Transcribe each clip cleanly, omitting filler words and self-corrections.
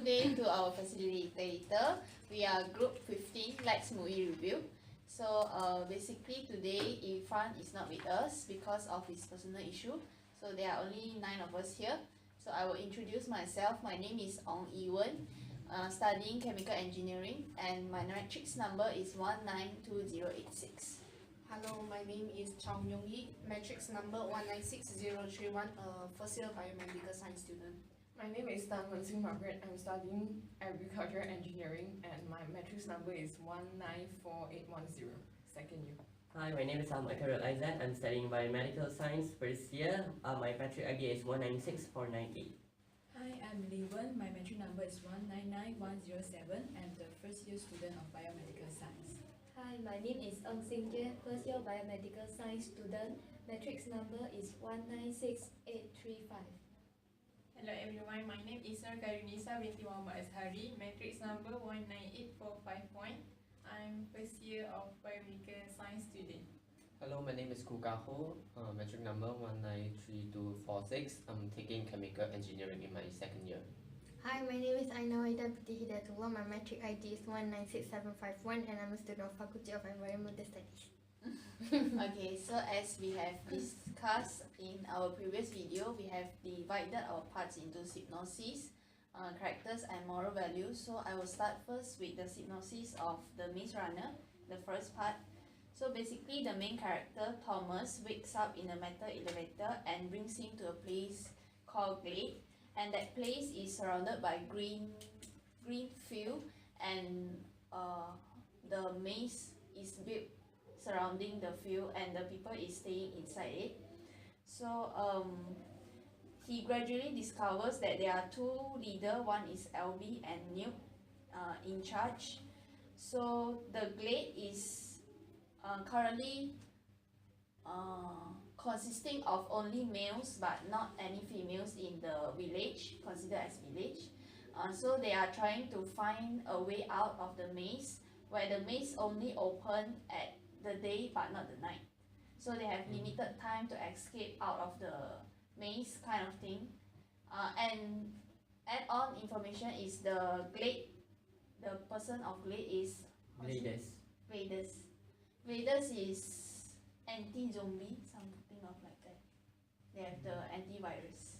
today to our facilitator. We are group 15, Lex Movie Review. So basically today Irfan is not with us because of his personal issue. So there are only 9 of us here. So I will introduce myself. My name is Ong Ewan, studying chemical engineering, and my matrix number is 192086. Hello, my name is Chong Yong Yi, matrix number 196031, first year biomedical science student. My name is Tan Wen Margaret. I'm studying agricultural engineering and my matrix number is 194810, second year. Hi, my name is Michael Isaac. I'm studying biomedical science first year. My matric ID is 196498. Hi, I'm Li Wen. My matric number is 199107. I'm the first year student of biomedical science. Hi, my name is Eng Xing Jie, first year biomedical science student. Matrix number is 196835. Hello everyone, my name is Nur Karunisa binti Muhammad Azhari, matrix number 198451. I'm first year of biomedical science student. Hello, my name is Kuka Ho, matric number 193246. I'm taking chemical engineering in my second year. Hi, my name is Aina Waida Putih Hidayatullah. My matric ID is 196751 and I'm a student of Faculty of Environmental Studies. Okay, so as we have discussed in our previous video, we have divided our parts into synopsis, characters and moral values. So I will start first with the synopsis of the Maze Runner, the first part. So basically the main character, Thomas, wakes up in a metal elevator and brings him to a place called Glade, and that place is surrounded by green field, and the maze is built surrounding the field and the people is staying inside it. So he gradually discovers that there are 2 leaders, one is LB and Nuke, in charge. So the Glade is currently consisting of only males but not any females in the village, considered as village. So they are trying to find a way out of the maze, where the maze only open at the day but not the night. So they have limited time to escape out of the maze kind of thing. And add-on information is the Glade, the person of Glade is Gladys. Gladys is anti-zombie, something of like that. They have the antivirus.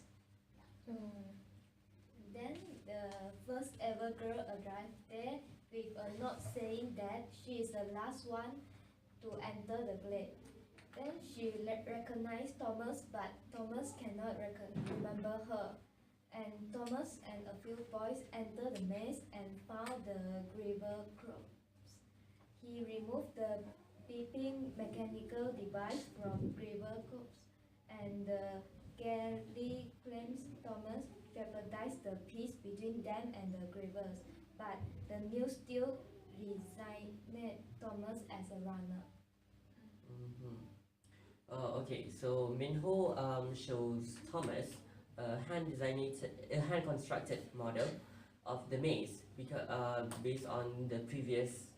Then the first ever girl arrived there with a note saying that she is the last one to enter the Glade. Then she recognized Thomas, but Thomas cannot remember her. And Thomas and a few boys enter the maze and found the Graver corpse. He removed the beeping mechanical device from Graver corpse, and Gary claims Thomas jeopardized the peace between them and the Gravers, but the news still resigned Thomas as a runner. Okay, so Minho shows Thomas a hand constructed model of the maze because based on the previous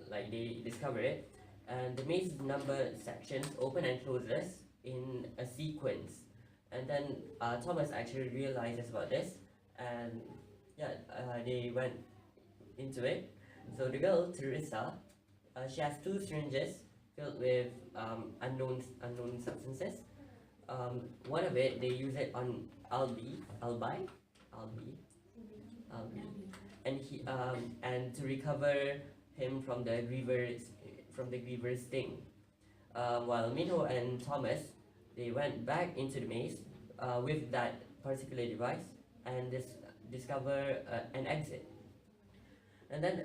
like they discovered it, and the maze number sections open and closes in a sequence, and then Thomas actually realizes about this, and they went into it. So the girl Teresa, she has 2 syringes filled with unknown substances. One of it, they use it on Albi, and he and to recover him from the Griever's sting. While Minho and Thomas, they went back into the maze with that particular device and discover an exit. And then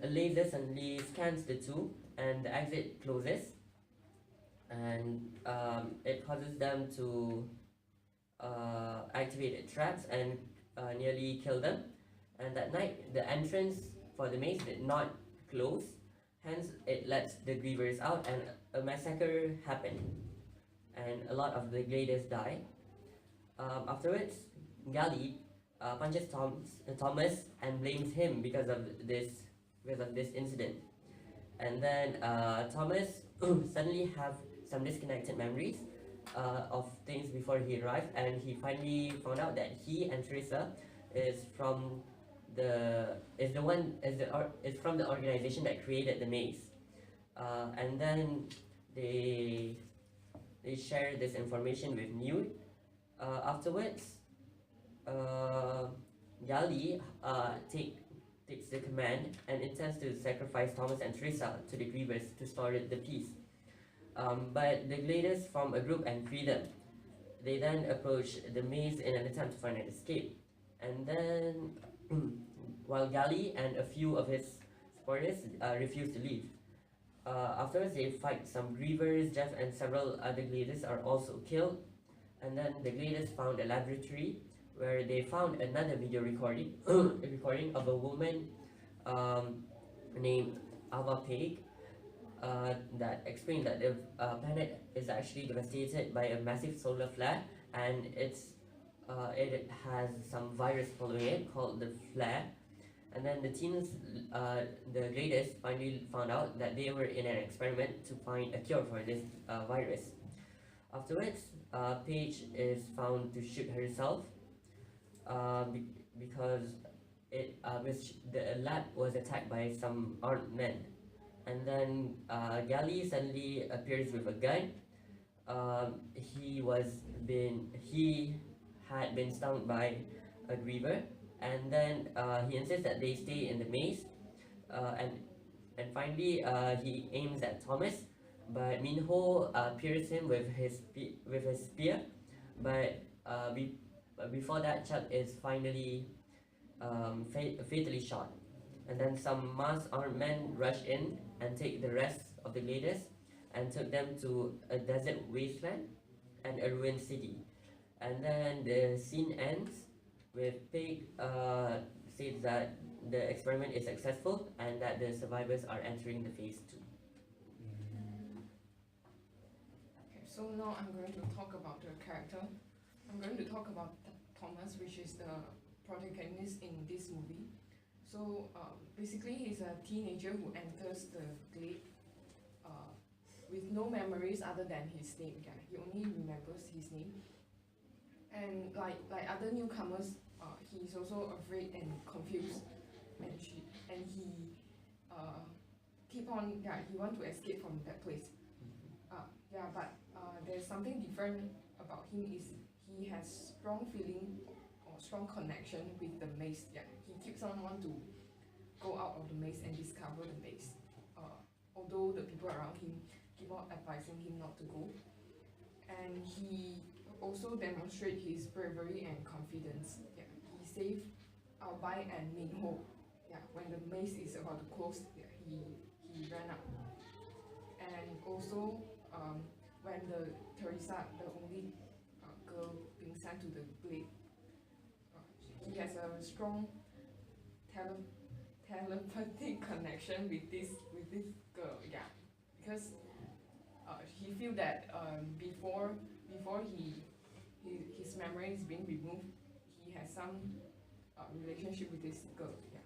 a laser suddenly scans the 2, and the exit closes, and it causes them to activate the traps and nearly kill them. And that night, the entrance for the maze did not close, hence it lets the Grievers out, and a massacre happened, and a lot of the Gladers die. Afterwards, Gali punches Thomas and blames him because of this incident. And then Thomas suddenly have some disconnected memories of things before he arrived, and he finally found out that he and Teresa is from is from the organization that created the maze, and then they share this information with Newt. Afterwards, Yali takes the command and intends to sacrifice Thomas and Teresa to the Grievers to store the peace. But the Gladiators form a group and free them. They then approach the maze in an attempt to find an escape. And then, while Gali and a few of his supporters refuse to leave. Afterwards, they fight some Grievers. Jeff and several other Gladiators are also killed. And then the Gladiators found a laboratory where they found another video recording of a woman named Ava Peg that explained that the planet is actually devastated by a massive solar flare, and it has some virus following it called the flare. And then the teens, the Gladiators, finally found out that they were in an experiment to find a cure for this virus. Afterwards, Paige is found to shoot herself because the lab was attacked by some armed men. And then Gali suddenly appears with a gun. He had been stung by a Griever, and then he insists that they stay in the maze. And finally, he aims at Thomas, but Minho pierces him with his spear. But before that, Chuck is finally fatally shot. And then some masked armed men rush in and take the rest of the Gladiators and took them to a desert wasteland and a ruined city. And then the scene ends with Pig says that the experiment is successful and that the survivors are entering the phase 2. Okay, so now I'm going to talk about the character. I'm going to talk about Thomas, which is the protagonist in this movie. So basically, he's a teenager who enters the glade with no memories other than his name. Yeah, he only remembers his name. And like other newcomers, he's also afraid and confused, and he keep on he want to escape from that place. But there's something different about him is he has strong feeling or strong connection with the maze. Yeah, he keeps on want to go out of the maze and discover the maze. Although the people around him keep on advising him not to go, and he also demonstrate his bravery and confidence. Yeah, he saved Albai and Minho. Yeah, when the maze is about to close, yeah, he ran up. And also when the Teresa, the only girl being sent to the blade, he has a strong telepathic connection with this girl. Yeah, because he feel that before his memory is being removed, he has some relationship with this girl. Yeah,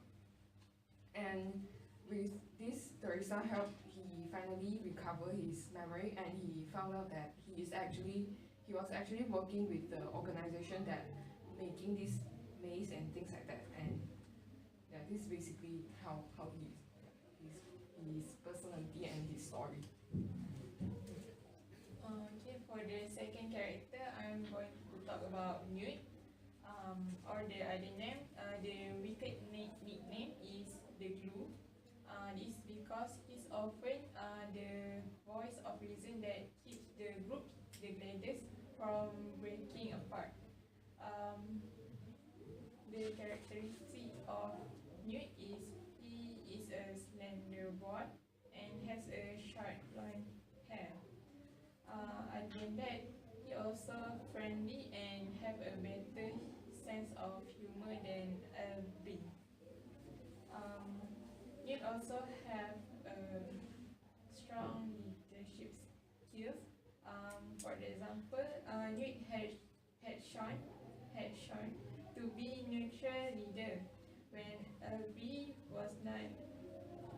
and with this Teresa help, he finally recovered his memory, and he found out that he was actually working with the organization that making this maze and things like that. And yeah, this is basically how his personality and his story. Okay, for the second character, I'm going to talk about Newt, or the other name. The wicked nickname is the Glue. This is because he's often the voice of reason that keeps the group, the Gladiators, from breaking apart. The characteristic of Newt is he is a slender boy and has a short blonde hair. Other than that, he also friendly and have a better sense of humor than Alvin. Newt also have strong leadership skills. For example, Newt had shown to be neutral leader. When Alvin was not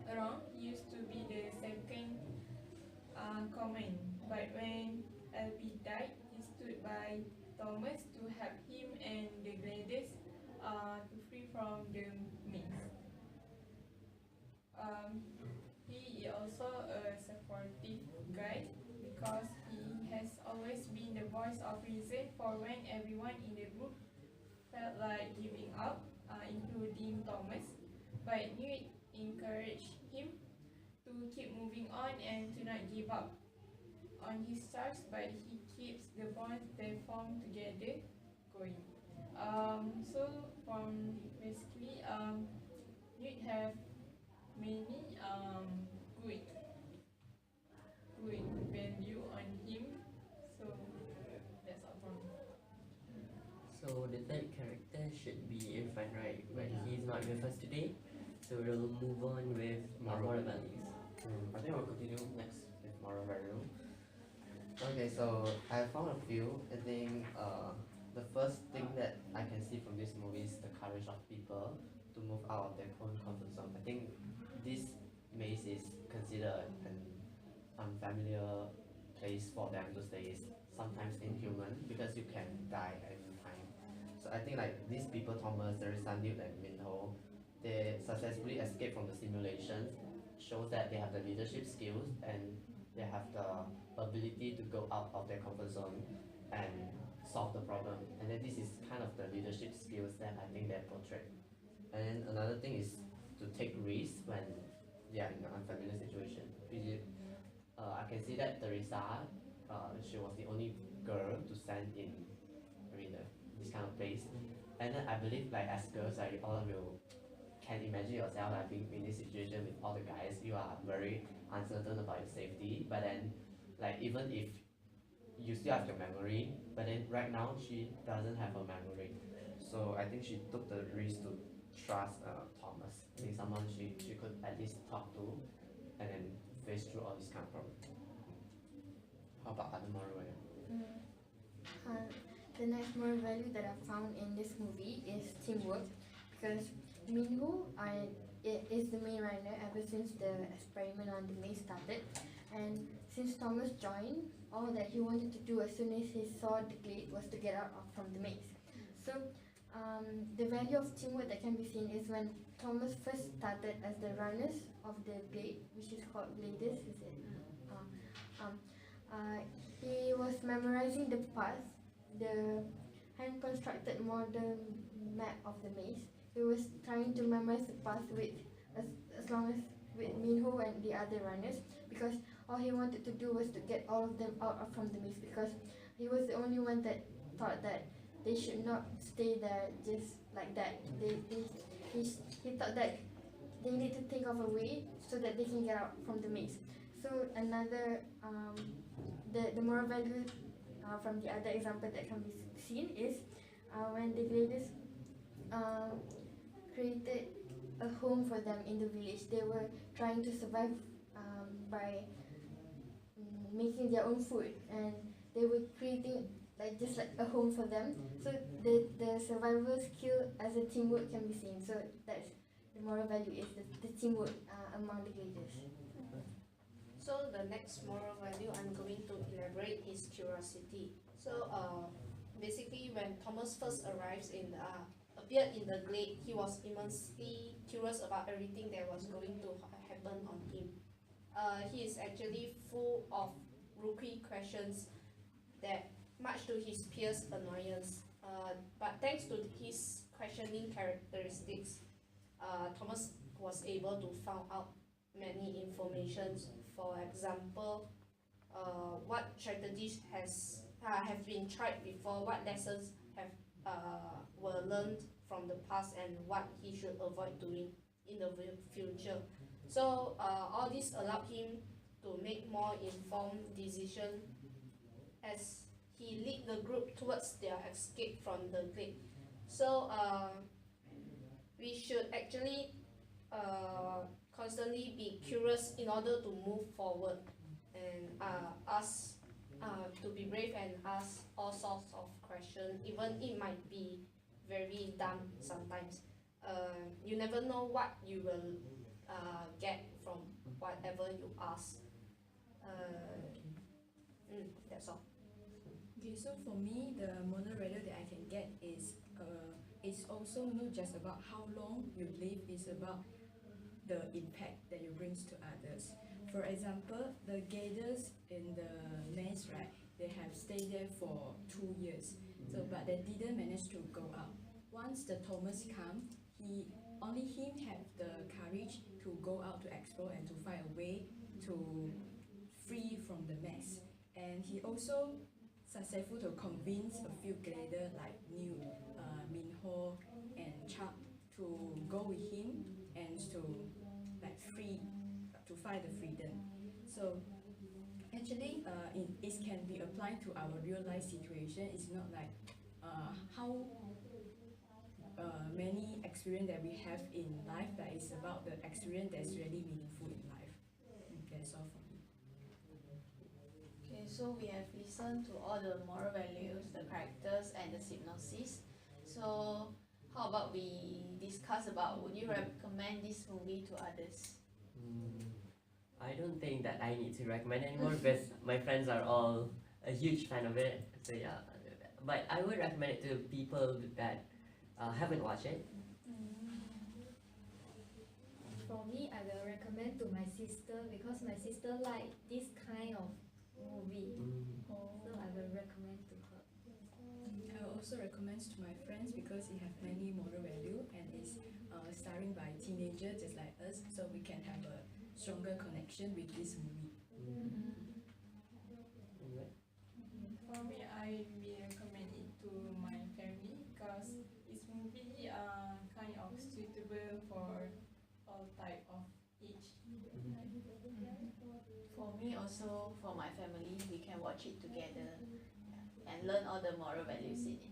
around, he used to be the second command. But when Alvin died, he stood by Thomas to help him and the Gladiators from the maze. He is also a supportive guy because he has always been the voice of reason for when everyone in the group felt like giving up, including Thomas. But Newt encouraged him to keep moving on and to not give up on his stars, but he keeps the bond they form together going. So from basically, Newt have many good value on him. So that's all from me. So the third character should be Irfan, right? But he's not with us today. So we'll move on with moral values. I think we'll continue next with moral value. Okay, so I found a few. I think the first thing that I can see from this movie is the courage of people to move out of their own comfort zone. I think this maze is considered an unfamiliar place for them to stay. Is sometimes inhuman because you can die any time. So I think like these people, Thomas, Teresa, Newt, and Minho, they successfully escaped from the simulations. Shows that they have the leadership skills and they have the ability to go out of their comfort zone and solve the problem. And then this is kind of the leadership skills that I think they're portrayed. And then another thing is to take risks when they are in an unfamiliar situation. I can see that Teresa, she was the only girl to send in, this kind of place. And then I believe like as girls, like all of you can imagine yourself like being in this situation with all the guys. You are very uncertain about your safety, but then like even if you still have your memory, but then right now she doesn't have a memory. So I think she took the risk to trust Thomas. I think someone she could at least talk to and then face through all these kind of problems. How about other moral value? The next moral value that I found in this movie is teamwork, because Minho is the main runner ever since the experiment on the maze started, and since Thomas joined, all that he wanted to do as soon as he saw the glade was to get out from the maze. So the value of teamwork that can be seen is when Thomas first started as the runners of the glade, which is called Glades, is it? He was memorizing the path, the hand-constructed model map of the maze. He was trying to memorize the path with Minho and the other runners, because all he wanted to do was to get all of them out from the maze, because he was the only one that thought that they should not stay there just like that. He thought that they need to think of a way so that they can get out from the maze. So another the moral value from the other example that can be seen is when the Glades created a home for them in the village. They were trying to survive by making their own food, and they were creating just like a home for them. So the survival skill as a teamwork can be seen. So that's the moral value, is the teamwork among the Glades. So the next moral value I'm going to elaborate is curiosity. So basically when Thomas first appeared in the glade, he was immensely curious about everything that was going to happen on him. He is actually full of rookie questions that much to his peers' annoyance. But thanks to his questioning characteristics, Thomas was able to find out many informations. For example, what strategies have been tried before, what lessons were learned from the past, and what he should avoid doing in the future. So all this allowed him to make more informed decisions as he lead the group towards their escape from the glade. So we should actually constantly be curious in order to move forward, and ask to be brave and ask all sorts of questions, even it might be very dumb sometimes. You never know what you will get from whatever you ask. That's all. Okay, so for me, the moral value that I can get is it's also not just about how long you live, it's about the impact that you brings to others. For example, the gators in the maze, right, they have stayed there for 2 years, so but they didn't manage to go out. Once the Thomas come, only him have the courage to go out to explore and to find a way to free from the mess. And he also successful to convince a few gators like Newt, Minho, and Chuck to go with him and to like to find the freedom. So actually, it can be applied to our real life situation. It's not like how many experience that we have in life, but it's about the experience that's really meaningful in life. That's all for me. Okay, so we have listened to all the moral values, the characters, and the synopsis. So how about we discuss about, would you recommend this movie to others? I don't think that I need to recommend anymore because my friends are all a huge fan of it. So yeah, but I would recommend it to people that haven't watched it. For me, I will recommend to my sister because my sister like this kind of movie. So I will recommend to her. I will also recommend to my friends because it have many moral value and is starring by teenagers just like us, so we can have a stronger connection with this movie. For me, I will recommend it to my family because this movie kind of suitable for all type of age. For me also, for my family, we can watch it together and learn all the moral values in it.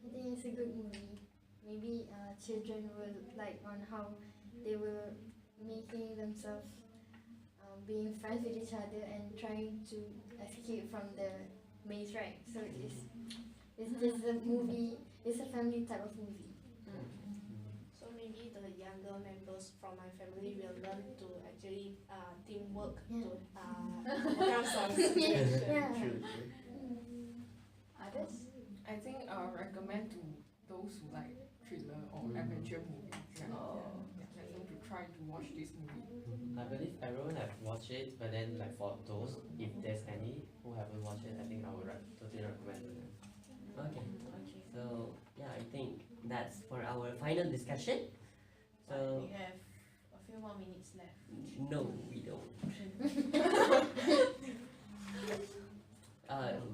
I think it's a good movie. Maybe children will like on how they were making themselves being friends with each other and trying to escape from the maze, right? So it's just a movie. It's a family type of movie. So maybe the younger members from my family will learn to actually teamwork to overcome some situation. Yeah. True. Others? I think I'll recommend to those who like thriller or adventure movies. Right? Let them to try to watch this movie. I believe everyone have watched it, but then like for those, if there's any who haven't watched it, I think I would totally recommend to them. Okay. So yeah, I think that's for our final discussion. So We have a few more minutes left. no, we don't.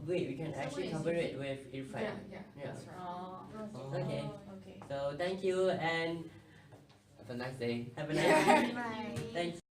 Wait, we can actually cover it with Irfan. Yeah, Yeah. that's right. Oh, Okay. okay. So thank you and Have a nice day. have a nice day. Bye. Thank you.